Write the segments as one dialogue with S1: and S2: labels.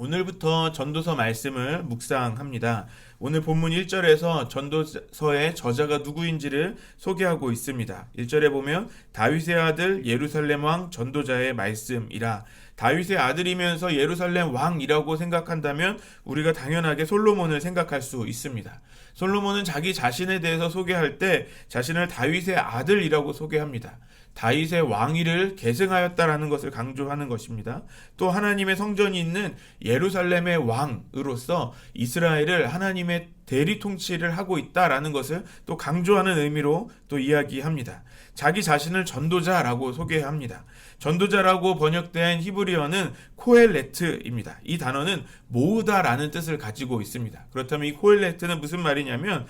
S1: 오늘부터 전도서 말씀을 묵상합니다. 오늘 본문 1절에서 전도서의 저자가 누구인지를 소개하고 있습니다. 1절에 보면 다윗의 아들 예루살렘 왕 전도자의 말씀이라. 다윗의 아들이면서 예루살렘 왕이라고 생각한다면 우리가 당연하게 솔로몬을 생각할 수 있습니다. 솔로몬은 자기 자신에 대해서 소개할 때 자신을 다윗의 아들이라고 소개합니다. 다윗의 왕위를 계승하였다라는 것을 강조하는 것입니다. 또 하나님의 성전이 있는 예루살렘의 왕으로서 이스라엘을 하나님의 대리 통치를 하고 있다라는 것을 또 강조하는 의미로 또 이야기합니다. 자기 자신을 전도자라고 소개합니다. 전도자라고 번역된 히브리어는 코엘레트입니다. 이 단어는 모으다라는 뜻을 가지고 있습니다. 그렇다면 이 코엘레트는 무슨 말이냐면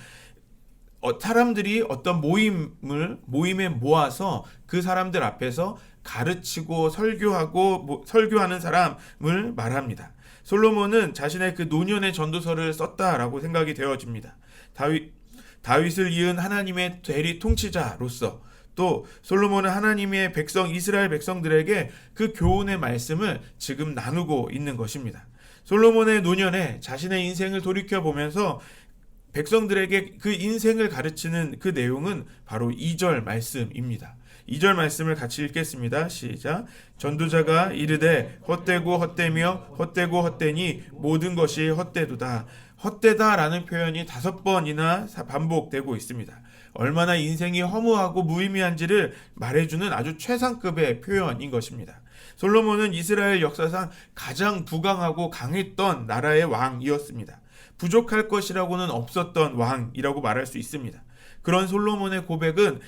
S1: 사람들이 어떤 모임에 모아서 그 사람들 앞에서 가르치고 설교하는 사람을 말합니다. 솔로몬은 자신의 그 노년의 전도서를 썼다라고 생각이 되어집니다. 다윗을 이은 하나님의 대리 통치자로서 또 솔로몬은 하나님의 이스라엘 백성들에게 그 교훈의 말씀을 지금 나누고 있는 것입니다. 솔로몬의 노년에 자신의 인생을 돌이켜보면서 백성들에게 그 인생을 가르치는 그 내용은 바로 2절 말씀입니다. 2절 말씀을 같이 읽겠습니다. 시작. 전도자가 이르되 헛되고 헛되며 헛되고 헛되니 모든 것이 헛되도다. 헛되다라는 표현이 5번이나 반복되고 있습니다. 얼마나 인생이 허무하고 무의미한지를 말해주는 아주 최상급의 표현인 것입니다. 솔로몬은 이스라엘 역사상 가장 부강하고 강했던 나라의 왕이었습니다. 부족할 것이라고는 없었던 왕이라고 말할 수 있습니다. 그런 솔로몬의 고백은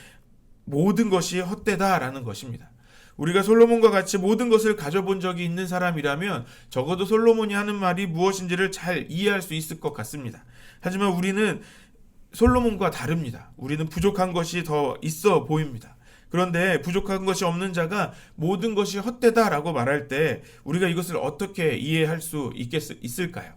S1: 모든 것이 헛되다라는 것입니다. 우리가 솔로몬과 같이 모든 것을 가져본 적이 있는 사람이라면 적어도 솔로몬이 하는 말이 무엇인지를 잘 이해할 수 있을 것 같습니다. 하지만 우리는 솔로몬과 다릅니다. 우리는 부족한 것이 더 있어 보입니다. 그런데 부족한 것이 없는 자가 모든 것이 헛되다라고 말할 때 우리가 이것을 어떻게 이해할 수 있을까요?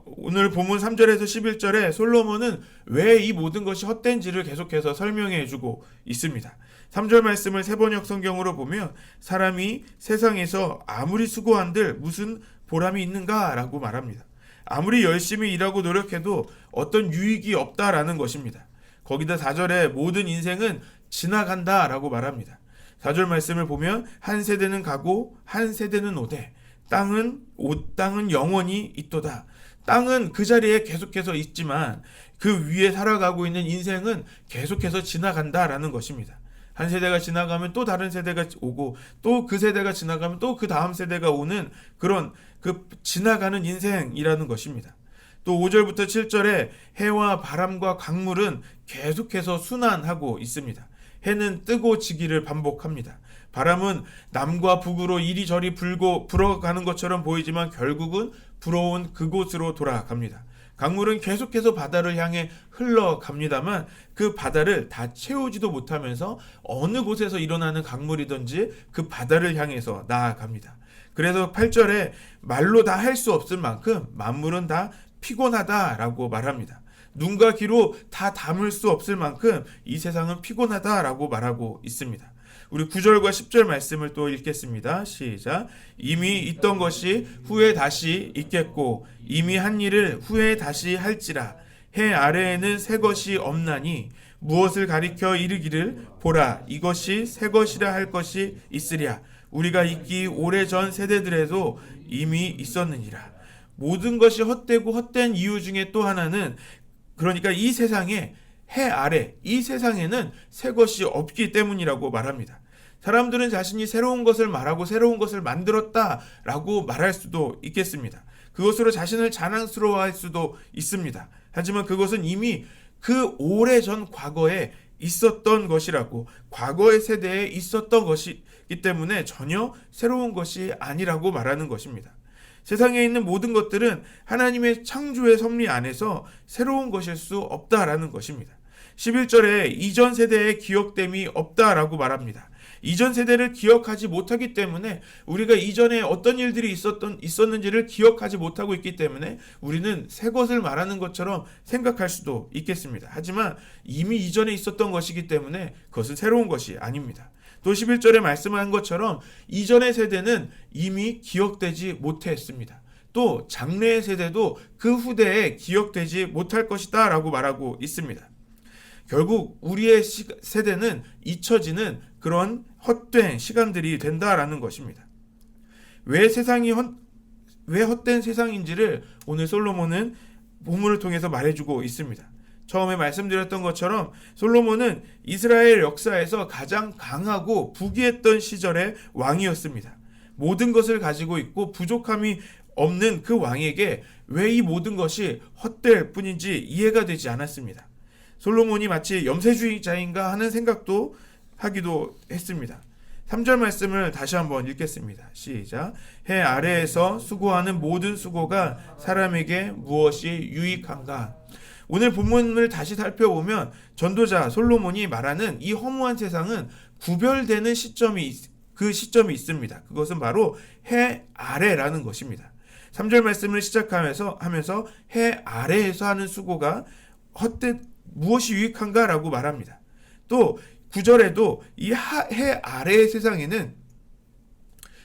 S1: 오늘 본문 3절에서 11절에 솔로몬은 왜 이 모든 것이 헛된지를 계속해서 설명해 주고 있습니다. 3절 말씀을 세번역 성경으로 보면 사람이 세상에서 아무리 수고한들 무슨 보람이 있는가 라고 말합니다. 아무리 열심히 일하고 노력해도 어떤 유익이 없다라는 것입니다. 거기다 4절에 모든 인생은 지나간다 라고 말합니다. 4절 말씀을 보면 한 세대는 가고 한 세대는 오되 땅은 영원히 있도다. 땅은 그 자리에 계속해서 있지만 그 위에 살아가고 있는 인생은 계속해서 지나간다라는 것입니다. 한 세대가 지나가면 또 다른 세대가 오고 또 그 세대가 지나가면 또 그 다음 세대가 오는 그런 그 지나가는 인생이라는 것입니다. 또 5절부터 7절에 해와 바람과 강물은 계속해서 순환하고 있습니다. 해는 뜨고 지기를 반복합니다. 바람은 남과 북으로 이리저리 불어가는 것처럼 보이지만 결국은 불어온 그곳으로 돌아갑니다. 강물은 계속해서 바다를 향해 흘러갑니다만 그 바다를 다 채우지도 못하면서 어느 곳에서 일어나는 강물이든지 그 바다를 향해서 나아갑니다. 그래서 8절에 말로 다 할 수 없을 만큼 만물은 다 피곤하다라고 말합니다. 눈과 귀로 다 담을 수 없을 만큼 이 세상은 피곤하다라고 말하고 있습니다. 우리 9절과 10절 말씀을 또 읽겠습니다. 시작. 이미 있던 것이 후에 다시 있겠고 이미 한 일을 후에 다시 할지라. 해 아래에는 새 것이 없나니 무엇을 가리켜 이르기를 보라 이것이 새 것이라 할 것이 있으랴. 우리가 있기 오래전 세대들에도 이미 있었느니라. 모든 것이 헛되고 헛된 이유 중에 또 하나는 그러니까 이 세상에 해 아래 이 세상에는 새 것이 없기 때문이라고 말합니다. 사람들은 자신이 새로운 것을 말하고 새로운 것을 만들었다라고 말할 수도 있겠습니다. 그것으로 자신을 자랑스러워할 수도 있습니다. 하지만 그것은 이미 그 오래전 과거에 있었던 것이라고 과거의 세대에 있었던 것이기 때문에 전혀 새로운 것이 아니라고 말하는 것입니다. 세상에 있는 모든 것들은 하나님의 창조의 섭리 안에서 새로운 것일 수 없다라는 것입니다. 11절에 이전 세대의 기억됨이 없다라고 말합니다. 이전 세대를 기억하지 못하기 때문에 우리가 이전에 어떤 일들이 있었는지를 기억하지 못하고 있기 때문에 우리는 새 것을 말하는 것처럼 생각할 수도 있겠습니다. 하지만 이미 이전에 있었던 것이기 때문에 그것은 새로운 것이 아닙니다. 또 11절에 말씀한 것처럼 이전의 세대는 이미 기억되지 못했습니다. 또 장래의 세대도 그 후대에 기억되지 못할 것이다 라고 말하고 있습니다. 결국 우리의 세대는 잊혀지는 그런 헛된 시간들이 된다라는 것입니다. 왜 헛된 세상인지를 오늘 솔로몬은 본문을 통해서 말해주고 있습니다. 처음에 말씀드렸던 것처럼 솔로몬은 이스라엘 역사에서 가장 강하고 부귀했던 시절의 왕이었습니다. 모든 것을 가지고 있고 부족함이 없는 그 왕에게 왜 이 모든 것이 헛될 뿐인지 이해가 되지 않았습니다. 솔로몬이 마치 염세주의자인가 하는 생각도 하기도 했습니다. 3절 말씀을 다시 한번 읽겠습니다. 시작. 해 아래에서 수고하는 모든 수고가 사람에게 무엇이 유익한가? 오늘 본문을 다시 살펴보면 전도자 솔로몬이 말하는 이 허무한 세상은 구별되는 시점이 있습니다. 그것은 바로 해 아래라는 것입니다. 3절 말씀을 시작하면서 해 아래에서 하는 수고가 무엇이 유익한가 라고 말합니다. 또 9절에도 이 해 아래의 세상에는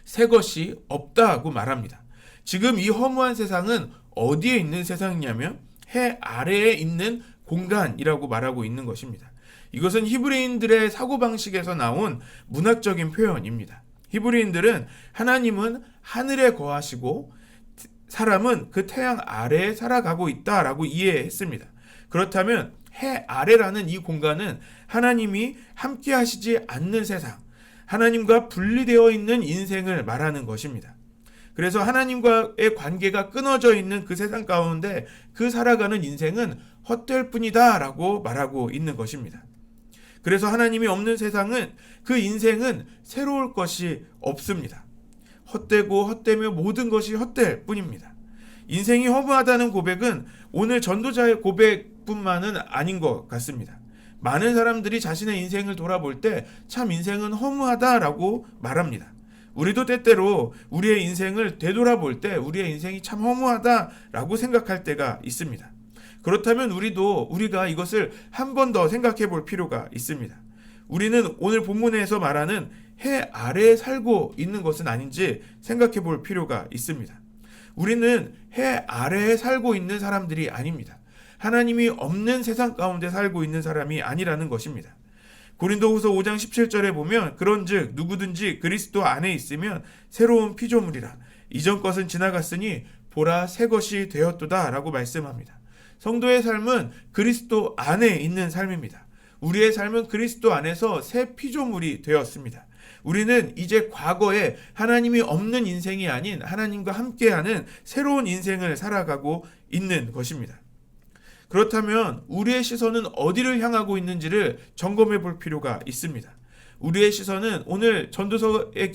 S1: 새 것이 없다고 말합니다. 지금 이 허무한 세상은 어디에 있는 세상이냐면 해 아래에 있는 공간이라고 말하고 있는 것입니다. 이것은 히브리인들의 사고방식에서 나온 문학적인 표현입니다. 히브리인들은 하나님은 하늘에 거하시고 사람은 그 태양 아래에 살아가고 있다라고 이해했습니다. 그렇다면 해 아래라는 이 공간은 하나님이 함께 하시지 않는 세상, 하나님과 분리되어 있는 인생을 말하는 것입니다. 그래서 하나님과의 관계가 끊어져 있는 그 세상 가운데 그 살아가는 인생은 헛될 뿐이다 라고 말하고 있는 것입니다. 그래서 하나님이 없는 세상은 그 인생은 새로울 것이 없습니다. 헛되고 헛되며 모든 것이 헛될 뿐입니다. 인생이 허무하다는 고백은 오늘 전도자의 고백뿐만은 아닌 것 같습니다. 많은 사람들이 자신의 인생을 돌아볼 때 참 인생은 허무하다라고 말합니다. 우리도 때때로 우리의 인생을 되돌아볼 때 우리의 인생이 참 허무하다라고 생각할 때가 있습니다. 그렇다면 우리가 이것을 한 번 더 생각해 볼 필요가 있습니다. 우리는 오늘 본문에서 말하는 해 아래에 살고 있는 것은 아닌지 생각해 볼 필요가 있습니다. 우리는 해 아래에 살고 있는 사람들이 아닙니다. 하나님이 없는 세상 가운데 살고 있는 사람이 아니라는 것입니다. 고린도후서 5장 17절에 보면 그런즉 누구든지 그리스도 안에 있으면 새로운 피조물이라 이전 것은 지나갔으니 보라 새 것이 되었도다 라고 말씀합니다. 성도의 삶은 그리스도 안에 있는 삶입니다. 우리의 삶은 그리스도 안에서 새 피조물이 되었습니다. 우리는 이제 과거에 하나님이 없는 인생이 아닌 하나님과 함께하는 새로운 인생을 살아가고 있는 것입니다. 그렇다면 우리의 시선은 어디를 향하고 있는지를 점검해 볼 필요가 있습니다. 우리의 시선은 오늘 전도서의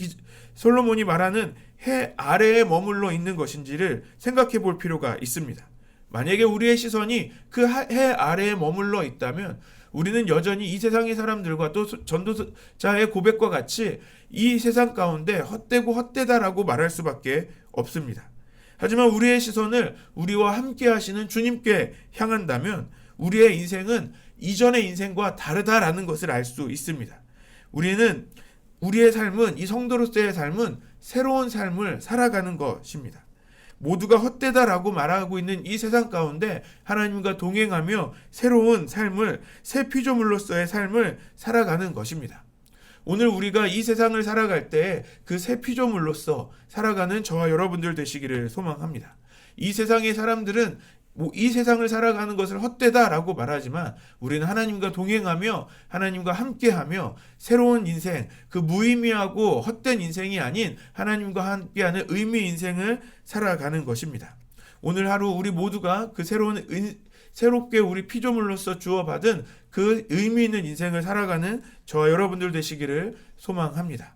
S1: 솔로몬이 말하는 해 아래에 머물러 있는 것인지를 생각해 볼 필요가 있습니다. 만약에 우리의 시선이 그 해 아래에 머물러 있다면 우리는 여전히 이 세상의 사람들과 또 전도자의 고백과 같이 이 세상 가운데 헛되고 헛되다라고 말할 수밖에 없습니다. 하지만 우리의 시선을 우리와 함께 하시는 주님께 향한다면 우리의 인생은 이전의 인생과 다르다라는 것을 알 수 있습니다. 우리의 삶은, 이 성도로서의 삶은 새로운 삶을 살아가는 것입니다. 모두가 헛되다라고 말하고 있는 이 세상 가운데 하나님과 동행하며 새로운 삶을, 새 피조물로서의 삶을 살아가는 것입니다. 오늘 우리가 이 세상을 살아갈 때 그 새 피조물로서 살아가는 저와 여러분들 되시기를 소망합니다. 이 세상의 사람들은 이 세상을 살아가는 것을 헛되다라고 말하지만 우리는 하나님과 동행하며 하나님과 함께하며 새로운 인생, 그 무의미하고 헛된 인생이 아닌 하나님과 함께하는 의미 인생을 살아가는 것입니다. 오늘 하루 우리 모두가 그 새롭게 우리 피조물로서 주어받은 그 의미 있는 인생을 살아가는 저와 여러분들 되시기를 소망합니다.